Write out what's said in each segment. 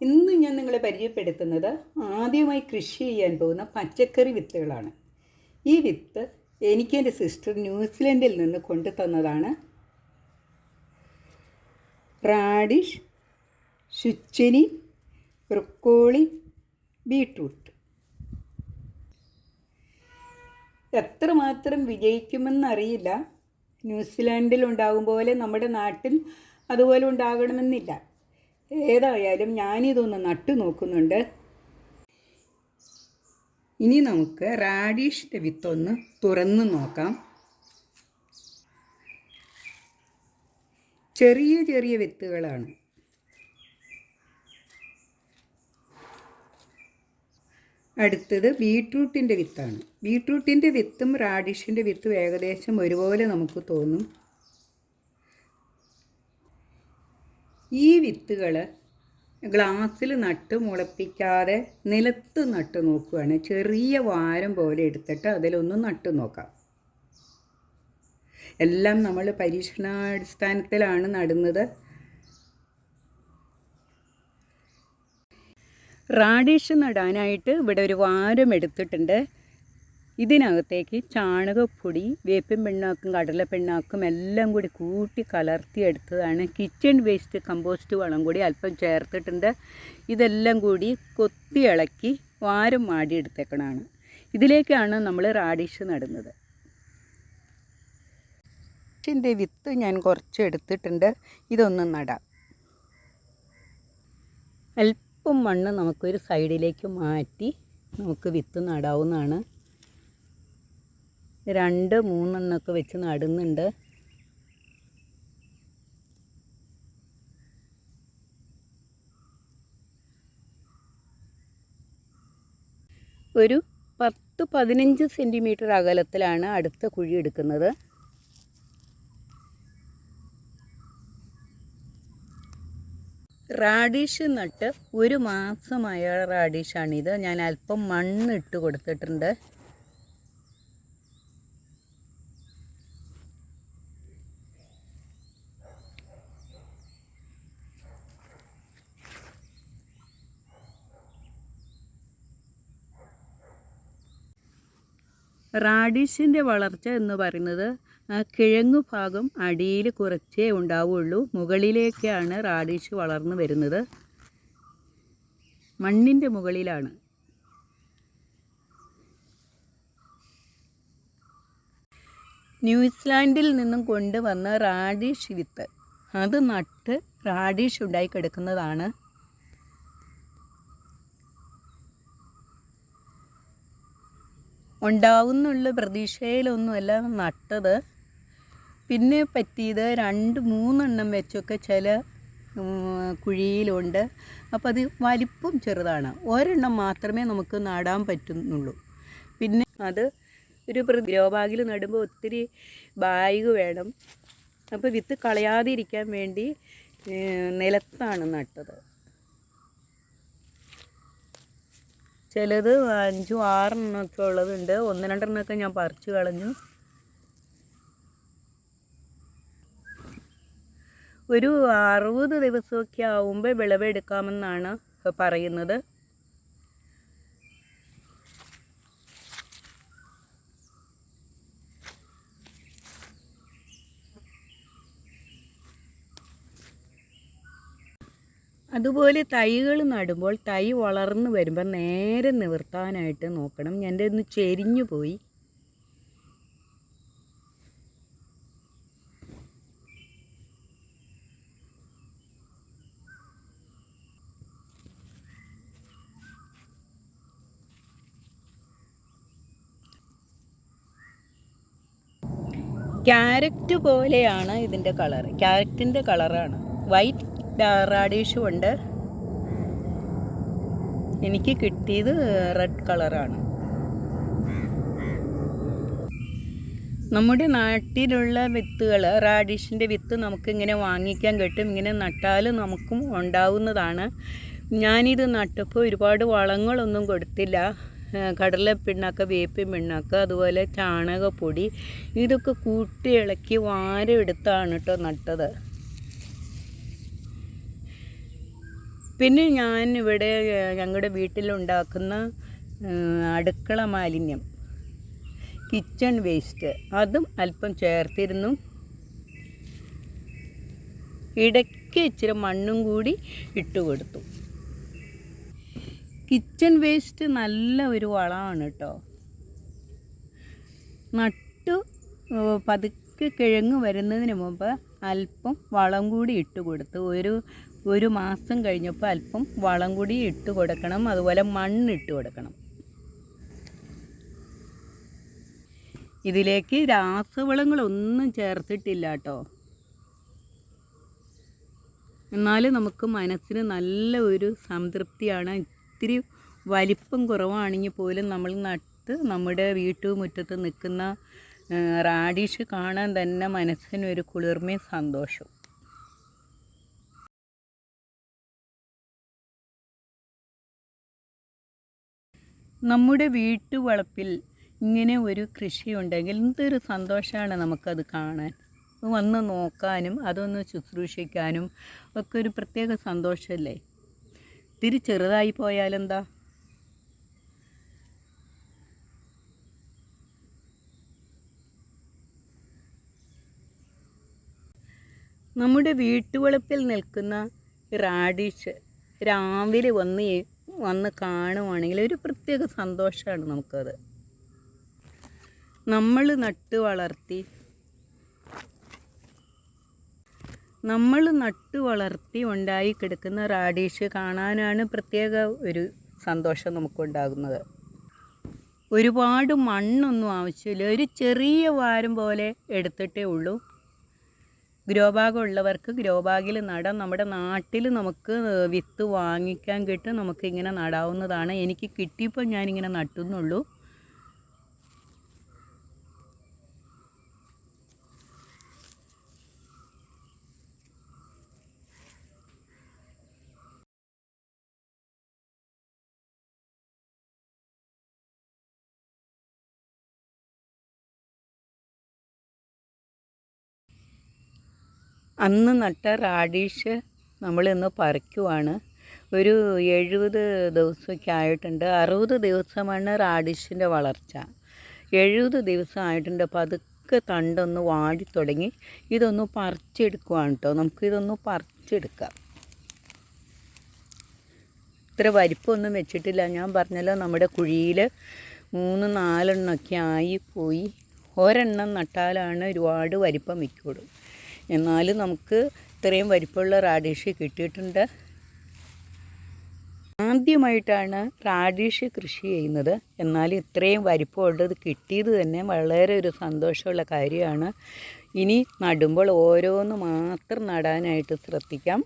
ഇന്ന് ഞാൻ നിങ്ങളെ പരിചയപ്പെടുത്തുന്നത് ആദ്യമായി കൃഷി ചെയ്യാൻ പോകുന്ന പച്ചക്കറി വിത്തുകളാണ്. ഈ വിത്ത് എനിക്ക് എൻ്റെ സിസ്റ്റർ ന്യൂസിലൻഡിൽ നിന്ന് കൊണ്ടു തന്നതാണ്. Radish, zucchini, broccoli, beetroot. എത്രമാത്രം വിജയിക്കുമെന്നറിയില്ല. ന്യൂസിലാൻഡിൽ ഉണ്ടാകും പോലെ നമ്മുടെ നാട്ടിൽ അതുപോലെ ഉണ്ടാകണമെന്നില്ല. ഏതായാലും ഞാനിതൊന്ന് നട്ടു നോക്കുന്നുണ്ട്. ഇനി നമുക്ക് റാഡിഷിൻ്റെ വിത്തൊന്ന് തുറന്ന് നോക്കാം. ചെറിയ ചെറിയ വിത്തുകളാണ്. അടുത്തത് ബീട്രൂട്ടിൻ്റെ വിത്താണ്. ബീട്രൂട്ടിൻ്റെ വിത്തും റാഡിഷിൻ്റെ വിത്തും ഏകദേശം ഒരുപോലെ നമുക്ക് തോന്നും. ഈ വിത്തുകൾ ഗ്ലാസ്സിൽ നട്ട് മുളപ്പിക്കാതെ നിലത്ത് നട്ട് നോക്കുകയാണ്. ചെറിയ വാരം പോലെ എടുത്തിട്ട് അതിലൊന്ന് നട്ട് നോക്കാം. എല്ലാം നമ്മൾ പരീക്ഷണാടിസ്ഥാനത്തിലാണ് നടുന്നത്. റാഡിഷ് നടാനായിട്ട് ഇവിടെ ഒരു വാരം എടുത്തിട്ടുണ്ട്. ഇതിനകത്തേക്ക് ചാണകപ്പൊടി, വേപ്പിൻ പിണ്ണാക്കും കടലപ്പിണ്ണാക്കും എല്ലാം കൂടി കൂട്ടി കലർത്തിയെടുത്തതാണ്. കിച്ചൺ വേസ്റ്റ് കമ്പോസ്റ്റ് വളം കൂടി അല്പം ചേർത്തിട്ടുണ്ട്. ഇതെല്ലാം കൂടി കൊത്തി ഇളക്കി വാരം മാടിയെടുത്തേക്കണതാണ്. ഇതിലേക്കാണ് നമ്മൾ റാഡിഷ് നടുന്നത്. റാഡിഷിൻ്റെ വിത്ത് ഞാൻ കുറച്ച് എടുത്തിട്ടുണ്ട്. ഇതൊന്ന് നടാം. അല്പം മണ്ണ് നമുക്കൊരു സൈഡിലേക്ക് മാറ്റി നമുക്ക് വിത്ത് നടാവുന്നതാണ്. 2-3 എണ്ണമൊക്കെ വെച്ച് നടുന്നുണ്ട്. ഒരു 10-15 സെൻറ്റിമീറ്റർ അകലത്തിലാണ് അടുത്ത കുഴി എടുക്കുന്നത്. റാഡിഷ് നട്ട് 1 മാസമായ റാഡിഷാണിത്. ഞാൻ അല്പം മണ്ണ് ഇട്ട് കൊടുത്തിട്ടുണ്ട്. റാഡിഷിൻ്റെ വളർച്ച എന്ന് പറയുന്നത് കിഴങ്ങു ഭാഗം അടിയിൽ കുറച്ചേ ഉണ്ടാവുള്ളൂ. മുകളിലേക്കാണ് റാഡിഷ് വളർന്നു വരുന്നത്. മണ്ണിൻ്റെ മുകളിലാണ്. ന്യൂസിലാൻഡിൽ നിന്നും കൊണ്ടുവന്ന റാഡിഷ് വിത്ത് അത് നട്ട് റാഡിഷ് ഉണ്ടായി കിടക്കുന്നതാണ്. ഉണ്ടാവുന്നുള്ള പ്രതീക്ഷയിലൊന്നുമല്ല നട്ടത്. പിന്നെ പറ്റിയത് 2-3 എണ്ണം വെച്ചൊക്കെ ചില കുഴിയിലുണ്ട്. അപ്പോൾ അത് വലിപ്പം ചെറുതാണ്. ഒരെണ്ണം മാത്രമേ നമുക്ക് നടാൻ പറ്റുന്നുള്ളൂ. പിന്നെ അത് ഒരു ഗ്രോ ബാഗിൽ നടുമ്പോൾ ഒത്തിരി ബാഗ് വേണം. അപ്പോൾ വിത്ത് കളയാതിരിക്കാൻ വേണ്ടി നിലത്താണ് നട്ടത്. ചിലത് 5-6 എണ്ണമൊക്കെ ഉള്ളതുണ്ട്. 1-2 എണ്ണമൊക്കെ ഞാൻ പറിച്ചു കളഞ്ഞു. ഒരു 60 ദിവസമൊക്കെ ആവുമ്പോൾ വിളവെടുക്കാമെന്നാണ് പറയുന്നത്. അതുപോലെ തൈകൾ നടുമ്പോൾ തൈ വളർന്നു വരുമ്പോൾ നേരെ നിവർത്താനായിട്ട് നോക്കണം. എൻ്റെ ഒന്ന് ചെരിഞ്ഞു പോയി. ക്യാരറ്റ് പോലെയാണ് ഇതിൻ്റെ കളർ. ക്യാരറ്റിൻ്റെ കളറാണ്. വൈറ്റ് റാഡിഷും ഉണ്ട്. എനിക്ക് കിട്ടിയത് റെഡ് കളറാണ്. നമ്മുടെ നാട്ടിലുള്ള വിത്തുകൾ, റാഡിഷിൻ്റെ വിത്ത് നമുക്കിങ്ങനെ വാങ്ങിക്കാൻ കിട്ടും. ഇങ്ങനെ നട്ടാൽ നമുക്കും ഉണ്ടാവുന്നതാണ്. ഞാനിത് നട്ടപ്പോൾ ഒരുപാട് വളങ്ങളൊന്നും കൊടുത്തില്ല. കടലപ്പിണ്ണാക്ക്, വേപ്പിൻ പിണ്ണാക്ക്, അതുപോലെ ചാണകപ്പൊടി ഇതൊക്കെ കൂട്ടി ഇളക്കി വാരം എടുത്താണ് കേട്ടോ നട്ടത്. പിന്നെ ഞാൻ ഇവിടെ ഞങ്ങളുടെ വീട്ടിലുണ്ടാക്കുന്ന അടുക്കള മാലിന്യം, കിച്ചൺ വേസ്റ്റ്, അതും അല്പം ചേർത്തിരുന്നു. ഇടയ്ക്ക് ഇച്ചിരി മണ്ണും കൂടി ഇട്ട് കൊടുത്തു. കിച്ചൺ വേസ്റ്റ് നല്ല ഒരു വളമാണ് കേട്ടോ. നട്ടു പതുക്കെ കിഴങ്ങ് വരുന്നതിന് മുമ്പ് അല്പം വളം കൂടി ഇട്ട് കൊടുത്തു. ഒരു മാസം കഴിഞ്ഞപ്പോൾ അല്പം വളം കൂടി ഇട്ട് കൊടുക്കണം. അതുപോലെ മണ്ണിട്ട് കൊടുക്കണം. ഇതിലേക്ക് രാസവളങ്ങളൊന്നും ചേർത്തിട്ടില്ല കേട്ടോ. എന്നാലും നമുക്ക് മനസ്സിന് നല്ല ഒരു സംതൃപ്തിയാണ്. ഇത്തിരി വലിപ്പം കുറവാണെങ്കിൽ പോലും നമ്മൾ നട്ട് നമ്മുടെ വീട്ടുമുറ്റത്ത് നിൽക്കുന്ന റാഡിഷ് കാണാൻ തന്നെ മനസ്സിനൊരു കുളിർമയും സന്തോഷവും. നമ്മുടെ വീട്ടുവളപ്പിൽ ഇങ്ങനെ ഒരു കൃഷി ഉണ്ടെങ്കിൽ എന്തൊരു സന്തോഷമാണ് നമുക്കത് കാണാൻ. വന്ന് നോക്കാനും അതൊന്ന് ശുശ്രൂഷിക്കാനും ഒക്കെ ഒരു പ്രത്യേക സന്തോഷമല്ലേ. ഇത്തിരി ചെറുതായി പോയാലെന്താ? നമ്മുടെ വീട്ടുവളപ്പിൽ നിൽക്കുന്ന റാഡിഷ് രാവിലെ വന്ന് കാണുവാണെങ്കിൽ ഒരു പ്രത്യേക സന്തോഷമാണ് നമുക്കത്. നമ്മൾ നട്ടു വളർത്തി ഉണ്ടായി കിടക്കുന്ന റാഡിഷ് കാണാനാണ് പ്രത്യേക ഒരു സന്തോഷം നമുക്കുണ്ടാകുന്നത്. ഒരുപാട് മണ്ണൊന്നും ആവശ്യമില്ല. ഒരു ചെറിയ വാരം പോലെ എടുത്തിട്ടേ ഉള്ളൂ. ഗ്രോ ബാഗ് ഉള്ളവർക്ക് ഗ്രോ ബാഗിൽ നടാം. നമ്മുടെ നാട്ടിൽ നമുക്ക് വിത്ത് വാങ്ങിക്കാൻ കിട്ടും. നമുക്കിങ്ങനെ നടാവുന്നതാണ്. എനിക്ക് കിട്ടിയപ്പോൾ ഞാനിങ്ങനെ നട്ടുന്നുള്ളൂ. അന്ന് നട്ട റാഡിഷ് നമ്മളിന്ന് പറിക്കുവാണ്. ഒരു 70 ദിവസമൊക്കെ ആയിട്ടുണ്ട്. 60 ദിവസമാണ് റാഡിഷിൻ്റെ വളർച്ച. 70 ദിവസം ആയിട്ടുണ്ട്. പതുക്കെ തണ്ടൊന്ന് വാടി തുടങ്ങി. ഇതൊന്ന് പറിച്ചെടുക്കുവാണ് കേട്ടോ. നമുക്കിതൊന്ന് പറിച്ചെടുക്കാം. ഇത്ര വലിപ്പമൊന്നും വെച്ചിട്ടില്ല. ഞാൻ പറഞ്ഞല്ലോ, നമ്മുടെ കുഴിയിൽ 3-4 എണ്ണമൊക്കെ ആയിപ്പോയി. ഒരെണ്ണം നട്ടാലാണ് ഒരുപാട് വലിപ്പം വയ്ക്കുള്ളൂ. എന്നാലും നമുക്ക് ഇത്രയും വലിപ്പമുള്ള റാഡിഷ് കിട്ടിയിട്ടുണ്ട്. ആദ്യമായിട്ടാണ് റാഡിഷ് കൃഷി ചെയ്യുന്നത്. എന്നാലും ഇത്രയും വലിപ്പമുള്ളത് കിട്ടിയത് തന്നെ വളരെ ഒരു സന്തോഷമുള്ള കാര്യമാണ്. ഇനി നടുമ്പോൾ ഓരോന്ന് മാത്രം നടാനായിട്ട് ശ്രദ്ധിക്കാം.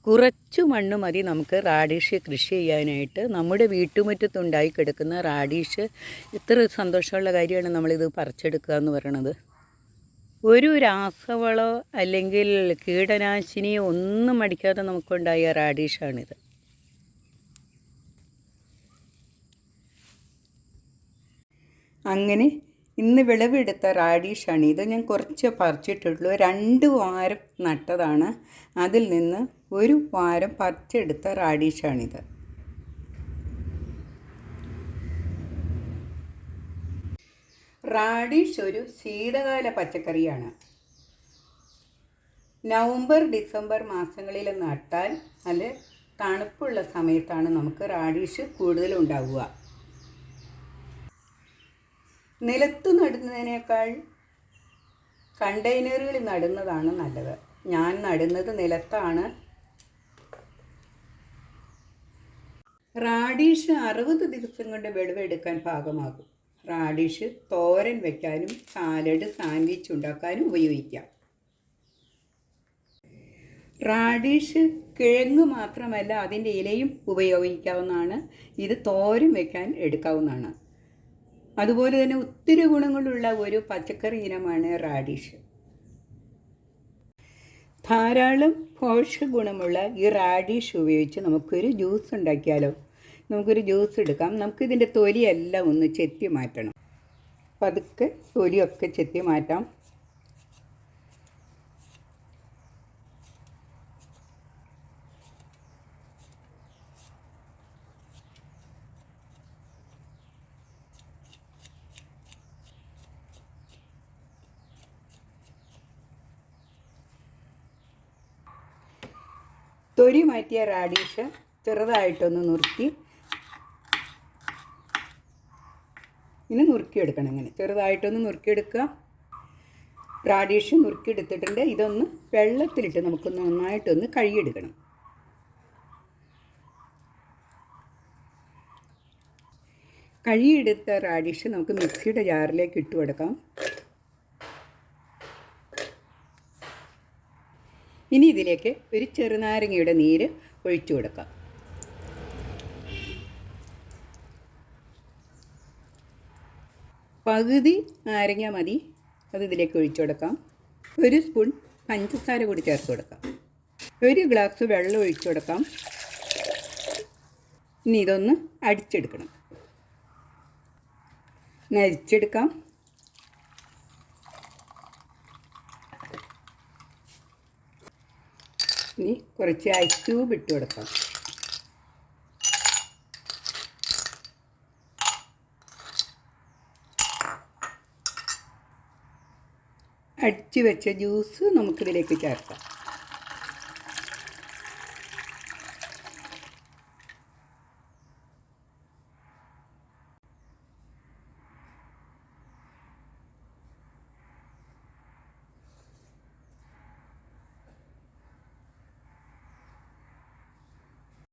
കുറച്ചു മണ്ണ് മതി നമുക്ക് റാഡിഷ് കൃഷി ചെയ്യാനായിട്ട്. നമ്മുടെ വീട്ടുമുറ്റത്തുണ്ടായി കിടക്കുന്ന റാഡിഷ് ഇത്ര സന്തോഷമുള്ള കാര്യമാണ് നമ്മളിത് പറിച്ചെടുക്കുക എന്ന് പറയണത്. ഒരു രാസവളോ അല്ലെങ്കിൽ കീടനാശിനിയോ ഒന്നും അടിക്കാതെ നമുക്കുണ്ടായ റാഡിഷാണിത്. അങ്ങനെ ഇന്ന് വിളവെടുത്ത റാഡിഷാണ് ഇത്. ഞാൻ കുറച്ച് പറിച്ചിട്ടുള്ളൂ. 2 വാരം നട്ടതാണ്. അതിൽ നിന്ന് 1 വാരം പറിച്ചെടുത്ത റാഡിഷാണിത്. റാഡിഷ് ഒരു ശീതകാല പച്ചക്കറിയാണ്. നവംബർ ഡിസംബർ മാസങ്ങളിൽ നട്ടാൽ നല്ല തണുപ്പുള്ള സമയത്താണ് നമുക്ക് റാഡിഷ് കൂടുതലുണ്ടാവുക. നിലത്ത് നടുന്നതിനേക്കാൾ കണ്ടെയ്നറുകളിൽ നടുന്നതാണ് നല്ലത്. ഞാൻ നടുന്നത് നിലത്താണ്. റാഡിഷ് 60 ദിവസം കൊണ്ട് വിളവെടുക്കാൻ പാകമാകും. റാഡിഷ് തോരൻ വയ്ക്കാനും സാലഡ്, സാൻഡ്വിച്ച് ഉണ്ടാക്കാനും ഉപയോഗിക്കാം. റാഡിഷ് കിഴങ്ങ് മാത്രമല്ല, അതിൻ്റെ ഇലയും ഉപയോഗിക്കാവുന്നതാണ്. ഇത് തോരൻ വയ്ക്കാൻ എടുക്കാവുന്നതാണ്. അതുപോലെ തന്നെ ഒത്തിരി ഗുണങ്ങളുള്ള ഒരു പച്ചക്കറി ഇനമാണ് റാഡിഷ്. ധാരാളം പോഷക ഗുണമുള്ള ഈ റാഡിഷ് ഉപയോഗിച്ച് നമുക്കൊരു ജ്യൂസ് ഉണ്ടാക്കിയാലോ. നമുക്കൊരു ജ്യൂസ് എടുക്കാം. നമുക്കിതിൻ്റെ തൊലിയെല്ലാം ഒന്ന് ചെത്തി മാറ്റണം. പതുക്കെ തൊലിയൊക്കെ ചെത്തി മാറ്റാം. തൊലി മാറ്റിയ റാഡിഷ് ചെറുതായിട്ടൊന്ന് നുറുക്കി ഇനി നുറുക്കിയെടുക്കണം. ഇങ്ങനെ ചെറുതായിട്ടൊന്ന് നുറുക്കിയെടുക്കുക. റാഡിഷ് നുറുക്കിയെടുത്തിട്ടുണ്ട്. ഇതൊന്ന് വെള്ളത്തിലിട്ട് നമുക്കൊന്ന് നന്നായിട്ടൊന്ന് കഴുകിയെടുക്കണം. കഴുകിയെടുത്ത റാഡിഷ് നമുക്ക് മിക്സിയുടെ ജാറിലേക്ക് ഇട്ട് കൊടുക്കാം. ഇനി ഇതിലേക്ക് ഒരു ചെറുനാരങ്ങയുടെ നീര് ഒഴിച്ചു കൊടുക്കാം. പകുതി നാരങ്ങ മതി, അത് ഇതിലേക്ക് ഒഴിച്ചു കൊടുക്കാം. ഒരു സ്പൂൺ പഞ്ചസാര കൂടി ചേർത്ത് കൊടുക്കാം. ഒരു ഗ്ലാസ് വെള്ളം ഒഴിച്ചു കൊടുക്കാം. ഇനി ഇതൊന്ന് അടിച്ചെടുക്കണം. നരിച്ചെടുക്കാം. ഇനി കുറച്ച് ഐസ് ക്യൂബ് ഇട്ട് കൊടുക്കാം. അടിച്ച് വെച്ച ജ്യൂസ് നമുക്കിതിലേക്ക് ചേർക്കാം.